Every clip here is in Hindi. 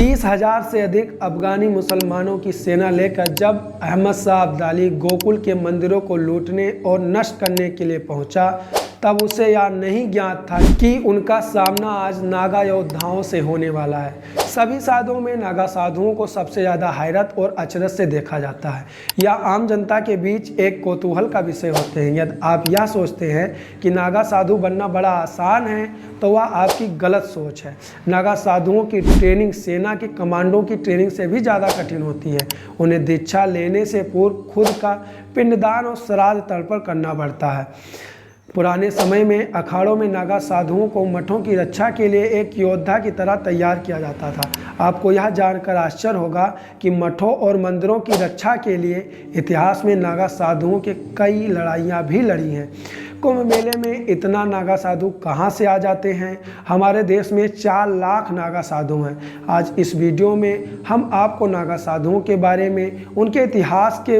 30,000 से अधिक अफगानी मुसलमानों की सेना लेकर जब अहमद शाह अब्दाली गोकुल के मंदिरों को लूटने और नष्ट करने के लिए पहुंचा, तब उसे यह नहीं ज्ञात था कि उनका सामना आज नागा योद्धाओं से होने वाला है। सभी साधुओं में नागा साधुओं को सबसे ज़्यादा हैरत और अचरज से देखा जाता है। यह आम जनता के बीच एक कौतूहल का विषय होते हैं। यदि आप यह सोचते हैं कि नागा साधु बनना बड़ा आसान है, तो वह आपकी गलत सोच है। नागा साधुओं की ट्रेनिंग सेना के कमांडों की ट्रेनिंग से भी ज़्यादा कठिन होती है। उन्हें दीक्षा लेने से पूर्व खुद का पिंडदान और श्राद्ध तर्पण करना पड़ता है। पुराने समय में अखाड़ों में नागा साधुओं को मठों की रक्षा के लिए एक योद्धा की तरह तैयार किया जाता था। आपको यह जानकर आश्चर्य होगा कि मठों और मंदिरों की रक्षा के लिए इतिहास में नागा साधुओं के कई लड़ाइयाँ भी लड़ी हैं। कुंभ मेले में इतना नागा साधु कहाँ से आ जाते हैं? हमारे देश में 4 लाख नागा साधु हैं। आज इस वीडियो में हम आपको नागा साधुओं के बारे में, उनके इतिहास के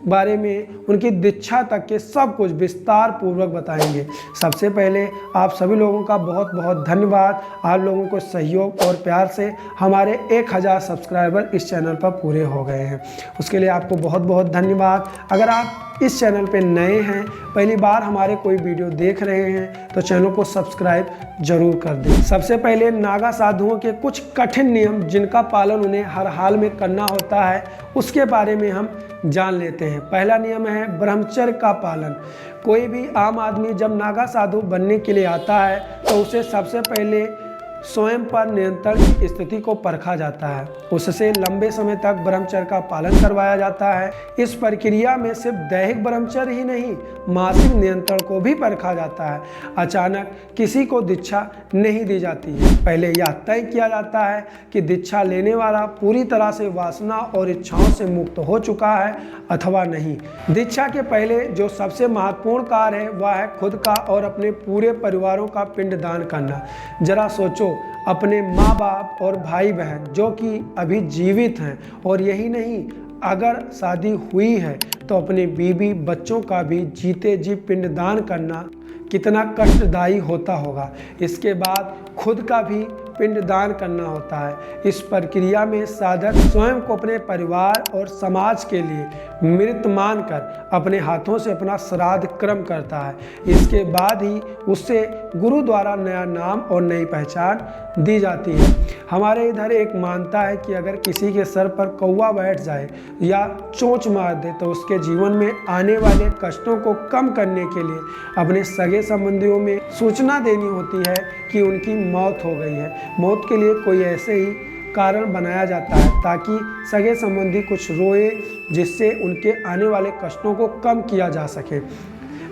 बारे में, उनकी दीक्षा तक के सब कुछ विस्तार पूर्वक बताएंगे। सबसे पहले आप सभी लोगों का बहुत बहुत धन्यवाद। आप लोगों को सहयोग और प्यार से हमारे 1000 सब्सक्राइबर इस चैनल पर पूरे हो गए हैं। उसके लिए आपको बहुत बहुत धन्यवाद। अगर आप इस चैनल पे नए हैं, पहली बार हमारे कोई वीडियो देख रहे हैं, तो चैनल को सब्सक्राइब जरूर कर दें। सबसे पहले नागा साधुओं के कुछ कठिन नियम जिनका पालन उन्हें हर हाल में करना होता है, उसके बारे में हम जान लेते हैं। पहला नियम है ब्रह्मचर्य का पालन। कोई भी आम आदमी जब नागा साधु बनने के लिए आता है, तो उसे सबसे पहले स्वयं पर नियंत्रण की स्थिति को परखा जाता है। उससे लंबे समय तक ब्रह्मचर्य का पालन करवाया जाता है। इस प्रक्रिया में सिर्फ दैहिक ब्रह्मचर्य ही नहीं, मासिक नियंत्रण को भी परखा जाता है। अचानक किसी को दीक्षा नहीं दी जाती है। पहले यह तय किया जाता है कि दीक्षा लेने वाला पूरी तरह से वासना और इच्छाओं से मुक्त हो चुका है अथवा नहीं। दीक्षा के पहले जो सबसे महत्वपूर्ण कार्य है, वह है खुद का और अपने पूरे परिवारों का पिंडदान करना। जरा सोचो, अपने माँ बाप और भाई बहन जो कि अभी जीवित हैं, और यही नहीं, अगर शादी हुई है तो अपने बीवी बच्चों का भी जीते जी पिंडदान करना कितना कष्टदायी होता होगा। इसके बाद खुद का भी पिंडदान करना होता है। इस प्रक्रिया में साधक स्वयं को अपने परिवार और समाज के लिए मृत मानकर अपने हाथों से अपना श्राद्ध कर्म करता है। इसके बाद ही उससे गुरु द्वारा नया नाम और नई पहचान दी जाती है। हमारे इधर एक मानता है कि अगर किसी के सर पर कौवा बैठ जाए या चोंच मार दे, तो उसके जीवन में आने वाले कष्टों को कम करने के लिए अपने सगे संबंधियों में सूचना देनी होती है कि उनकी मौत हो गई है। मौत के लिए कोई ऐसे ही कारण बनाया जाता है ताकि सगे संबंधी कुछ रोए, जिससे उनके आने वाले कष्टों को कम किया जा सके।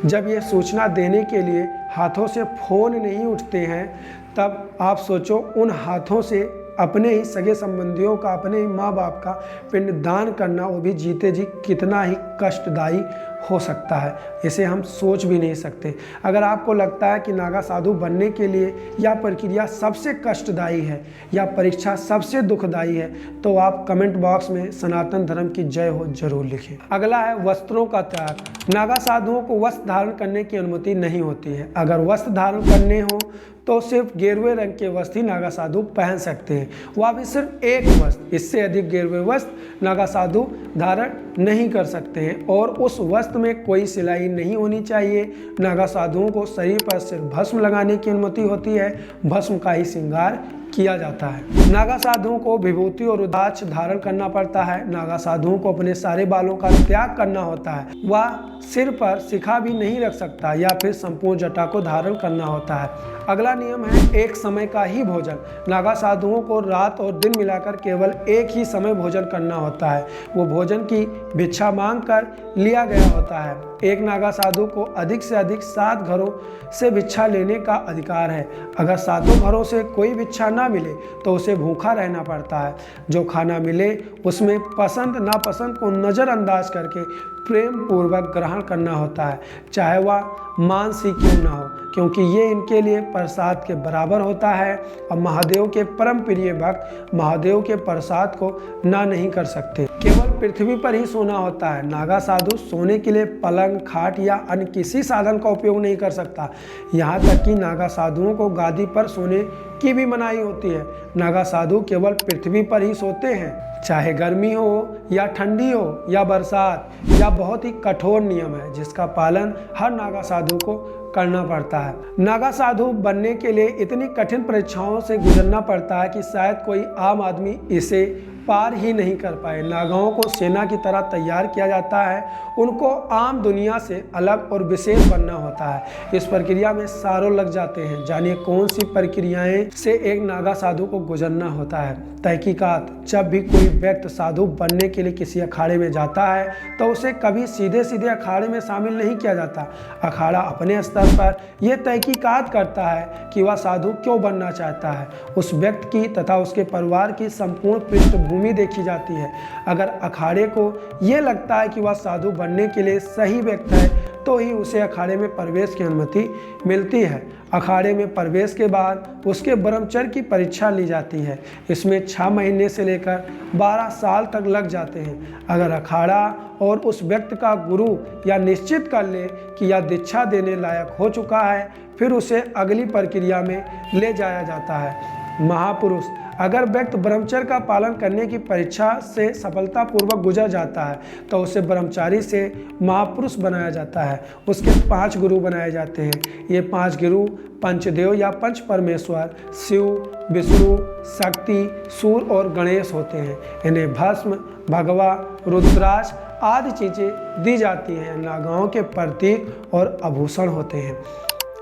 जब ये सूचना देने के लिए हाथों से फोन नहीं उठते हैं, तब आप सोचो उन हाथों से अपने ही सगे संबंधियों का, अपने ही माँ बाप का पिंडदान करना, वो भी जीते जी, कितना ही कष्टदायी हो सकता है। इसे हम सोच भी नहीं सकते। अगर आपको लगता है कि नागा साधु बनने के लिए यह प्रक्रिया सबसे कष्टदायी है या परीक्षा सबसे दुखदायी है, तो आप कमेंट बॉक्स में सनातन धर्म की जय हो जरूर लिखें। अगला है वस्त्रों का त्याग। नागा साधुओं को वस्त्र धारण करने की अनुमति नहीं होती है। अगर वस्त्र धारण करने हो तो सिर्फ गेरुए रंग के वस्त्र ही नागा साधु पहन सकते हैं, वह भी सिर्फ एक वस्त्र। इससे अधिक गेरुए वस्त्र नागा साधु धारण नहीं कर सकते हैं, और उस वस्त्र में कोई सिलाई नहीं होनी चाहिए। नागा साधुओं को शरीर पर सिर्फ भस्म लगाने की अनुमति होती है। भस्म का ही श्रृंगार किया जाता है। नागा साधुओं को विभूति और रुद्राक्ष धारण करना पड़ता है। नागा साधुओं को अपने सारे बालों का त्याग करना होता है। वह सिर पर शिखा भी नहीं रख सकता या फिर संपूर्ण जटा को धारण करना होता है। अगला नियम है एक समय का ही भोजन। नागा साधुओं को रात और दिन मिलाकर केवल एक ही समय भोजन करना होता है। वो भोजन की भिक्षा मांग कर लिया गया होता है। एक नागा साधु को अधिक से अधिक 7 घरों से भिक्षा लेने का अधिकार है। अगर 7 घरों से कोई भिक्षा ना मिले तो उसे भूखा रहना पड़ता है। जो खाना मिले उसमें पसंद नापसंद को नज़रअंदाज करके प्रेम पूर्वक ग्रहण करना होता है, चाहे वह मांस ही क्यों ना हो, क्योंकि ये इनके लिए प्रसाद के बराबर होता है। और महादेव के परम प्रिय भक्त महादेव के प्रसाद को ना नहीं कर सकते। केवल पृथ्वी पर ही सोना होता है। नागा साधु सोने के लिए पलंग, खाट या अन्य किसी साधन का उपयोग नहीं कर सकता। यहाँ तक कि नागा साधुओं को गादी पर सोने की भी मनाही होती है। नागा साधु केवल पृथ्वी पर ही सोते हैं, चाहे गर्मी हो या ठंडी हो या बरसात। यह बहुत ही कठोर नियम है जिसका पालन हर नागा साधु को करना पड़ता है। नागा साधु बनने के लिए इतनी कठिन परीक्षाओं से गुजरना पड़ता है कि शायद कोई आम आदमी इसे पार ही नहीं कर पाए। नागाओं को सेना की तरह तैयार किया जाता है। उनको आम दुनिया से अलग और विशेष बनना होता है। इस प्रक्रिया में सालों लग जाते हैं। जानिए कौन सी प्रक्रियाएं से एक नागा साधु को गुजरना होता है। तहकीकात: जब भी कोई व्यक्ति साधु बनने के लिए किसी अखाड़े में जाता है तो उसे कभी सीधे सीधे अखाड़े में शामिल नहीं किया जाता। अखाड़ा अपने स्तर पर यह तहकीकात करता है कि वह साधु क्यों बनना चाहता है। उस व्यक्ति की तथा उसके परिवार की संपूर्ण पृष्ठभूमि देखी जाती है। अगर अखाड़े को यह लगता है कि वह साधु बनने के लिए सही व्यक्ति है तो ही उसे अखाड़े में प्रवेश की अनुमति मिलती है। अखाड़े में प्रवेश के बाद उसके ब्रह्मचर्य की परीक्षा ली जाती है। इसमें 6 महीने से लेकर 12 साल तक लग जाते हैं। अगर अखाड़ा और उस व्यक्ति का गुरु या निश्चित कर ले कि यह दीक्षा देने लायक हो चुका है, फिर उसे अगली प्रक्रिया में ले जाया जाता है। महापुरुष: अगर व्यक्ति ब्रह्मचर्य का पालन करने की परीक्षा से सफलतापूर्वक गुजर जाता है तो उसे ब्रह्मचारी से महापुरुष बनाया जाता है। उसके 5 गुरु बनाए जाते हैं। ये 5 गुरु पंचदेव या पंच परमेश्वर शिव, विष्णु, शक्ति, सूर्य और गणेश होते हैं। इन्हें भस्म, भगवा, रुद्राक्ष आदि चीज़ें दी जाती हैं। नागाओं के प्रतीक और आभूषण होते हैं।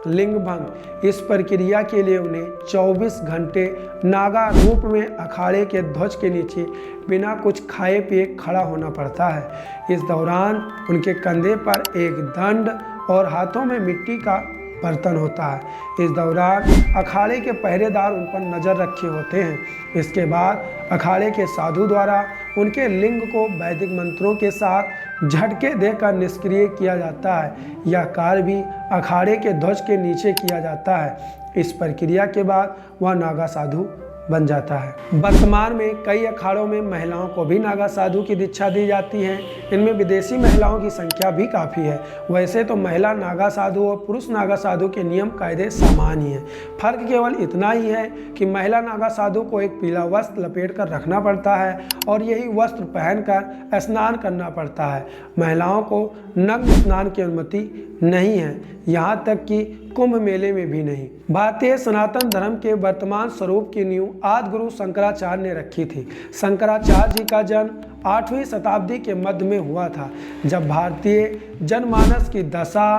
लिंग भंग: इस प्रक्रिया के लिए उन्हें 24 घंटे नागा रूप में अखाड़े के ध्वज के नीचे बिना कुछ खाए पिए खड़ा होना पड़ता है। इस दौरान उनके कंधे पर एक दंड और हाथों में मिट्टी का बर्तन होता है। इस दौरान अखाड़े के पहरेदार उन पर नज़र रखे होते हैं। इसके बाद अखाड़े के साधु द्वारा उनके लिंग को वैदिक मंत्रों के साथ झटके देकर निष्क्रिय किया जाता है। यह कार्य भी अखाड़े के ध्वज के नीचे किया जाता है। इस प्रक्रिया के बाद वह नागा साधु बन जाता है। वर्तमान में कई अखाड़ों में महिलाओं को भी नागा साधु की दीक्षा दी जाती है। इनमें विदेशी महिलाओं की संख्या भी काफ़ी है। वैसे तो महिला नागा साधु और पुरुष नागा साधु के नियम कायदे समान ही हैं। फर्क केवल इतना ही है कि महिला नागा साधु को एक पीला वस्त्र लपेट कर रखना पड़ता है और यही वस्त्र पहनकर स्नान करना पड़ता है। महिलाओं को नग्न स्नान की अनुमति नहीं है, यहाँ तक कि कुंभ मेले में भी नहीं। भारतीय सनातन धर्म के वर्तमान स्वरूप की नींव आदि गुरु शंकराचार्य ने रखी थी। शंकराचार्य जी का जन्म 8वीं शताब्दी के मध्य में हुआ था, जब भारतीय जनमानस की दशा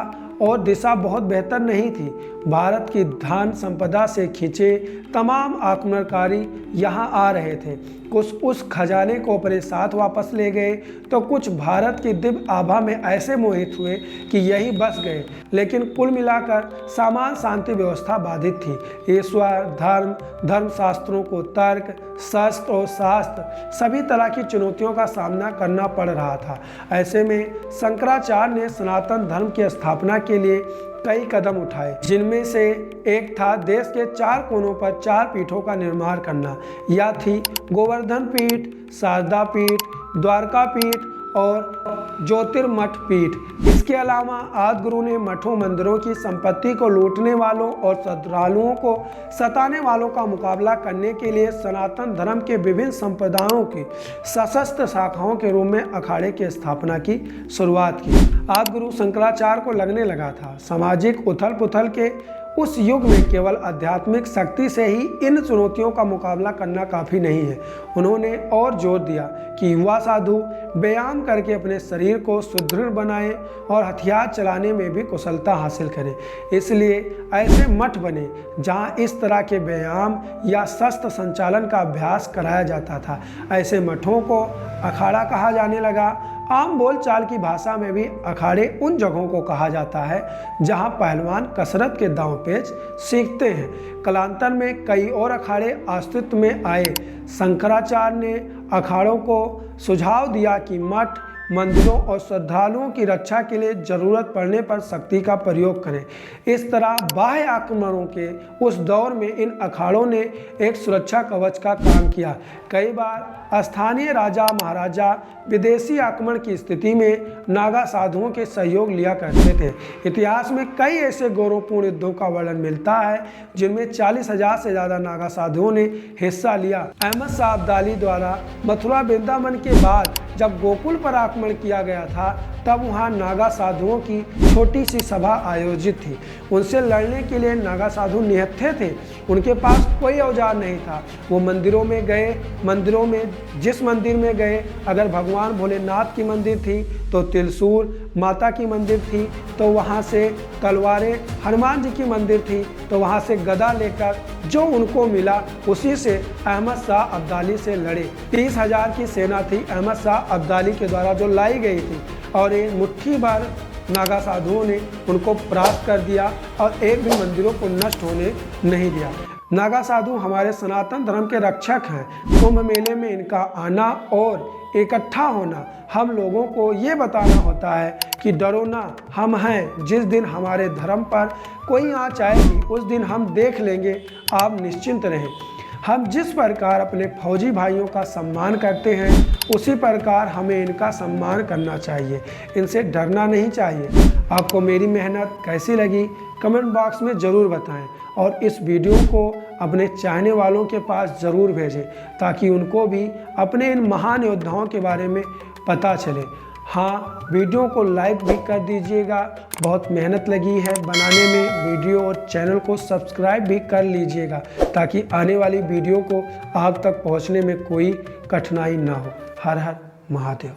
और दिशा बहुत बेहतर नहीं थी। भारत की धन संपदा से खिंचे तमाम आक्रमणकारी यहाँ आ रहे थे। कुछ उस खजाने को अपने साथ वापस ले गए तो कुछ भारत की दिव्य आभा में ऐसे मोहित हुए कि यही बस गए। लेकिन कुल मिलाकर सामान्य शांति व्यवस्था बाधित थी। ईश्वर, धर्म, धर्मशास्त्रों को तर्क, शस्त्र और शास्त्र सभी तरह की चुनौतियों का सामना करना पड़ रहा था। ऐसे में शंकराचार्य ने सनातन धर्म की स्थापना के लिए कई कदम उठाए, जिनमें से एक था देश के 4 कोनों पर 4 पीठों का निर्माण करना। यह थी गोवर्धन पीठ, शारदा पीठ, द्वारका पीठ और ज्योतिर्मठ पीठ। इसके अलावा आदि गुरु ने मठों मंदिरों की संपत्ति को लूटने वालों और श्रद्धालुओं को सताने वालों का मुकाबला करने के लिए सनातन धर्म के विभिन्न संप्रदायों की सशस्त्र शाखाओं के रूप में अखाड़े की स्थापना की शुरुआत की। आदि गुरु शंकराचार्य को लगने लगा था सामाजिक उथल पुथल के उस युग में केवल आध्यात्मिक शक्ति से ही इन चुनौतियों का मुकाबला करना काफ़ी नहीं है। उन्होंने और जोर दिया कि युवा साधु व्यायाम करके अपने शरीर को सुदृढ़ बनाएं और हथियार चलाने में भी कुशलता हासिल करें। इसलिए ऐसे मठ बने जहां इस तरह के व्यायाम या शस्त्र संचालन का अभ्यास कराया जाता था। ऐसे मठों को अखाड़ा कहा जाने लगा। आम बोलचाल की भाषा में भी अखाड़े उन जगहों को कहा जाता है जहां पहलवान कसरत के दांव पेच सीखते हैं। कालांतर में कई और अखाड़े अस्तित्व में आए। शंकराचार्य ने अखाड़ों को सुझाव दिया कि मठ मंदिरों और श्रद्धालुओं की रक्षा के लिए जरूरत पड़ने पर शक्ति का प्रयोग करें। इस तरह बाह्य आक्रमणों के उस दौर में इन अखाड़ों ने एक सुरक्षा कवच का काम किया। कई बार स्थानीय राजा महाराजा विदेशी आक्रमण की स्थिति में नागा साधुओं के सहयोग लिया करते थे। इतिहास में कई ऐसे गौरवपूर्ण युद्धों का वर्णन मिलता है जिनमें 40,000 से ज़्यादा नागा साधुओं ने हिस्सा लिया। अहमद शाह अब्दाली द्वारा मथुरा वृंदावन के बाद जब गोकुल पर आक्रमण किया गया था तब वहाँ नागा साधुओं की छोटी सी सभा आयोजित थी। उनसे लड़ने के लिए नागा साधु निहत्थे थे। उनके पास कोई औजार नहीं था। वो मंदिरों में गए, जिस मंदिर में गए, अगर भगवान भोलेनाथ की मंदिर थी तो त्रिशूल, माता की मंदिर थी तो वहाँ से तलवारें, हनुमान जी की मंदिर थी तो वहाँ से गदा लेकर जो उनको मिला उसी से अहमद शाह अब्दाली से लड़े। 30,000 की सेना थी अहमद शाह अब्दाली के द्वारा जो लाई गई थी और एक मुट्ठी भर नागा साधुओं ने उनको परास्त कर दिया और एक भी मंदिरों को नष्ट होने नहीं दिया। नागा साधु हमारे सनातन धर्म के रक्षक हैं। कुंभ मेले में इनका आना और इकट्ठा होना हम लोगों को ये बताना होता है कि डरो ना, हम हैं। जिस दिन हमारे धर्म पर कोई आँच आएगी उस दिन हम देख लेंगे, आप निश्चिंत रहें। हम जिस प्रकार अपने फौजी भाइयों का सम्मान करते हैं उसी प्रकार हमें इनका सम्मान करना चाहिए, इनसे डरना नहीं चाहिए। आपको मेरी मेहनत कैसी लगी कमेंट बॉक्स में ज़रूर बताएं और इस वीडियो को अपने चाहने वालों के पास ज़रूर भेजें ताकि उनको भी अपने इन महान योद्धाओं के बारे में पता चले। हाँ, वीडियो को लाइक भी कर दीजिएगा, बहुत मेहनत लगी है बनाने में वीडियो, और चैनल को सब्सक्राइब भी कर लीजिएगा ताकि आने वाली वीडियो को आप तक पहुंचने में कोई कठिनाई ना हो। हर हर महादेव।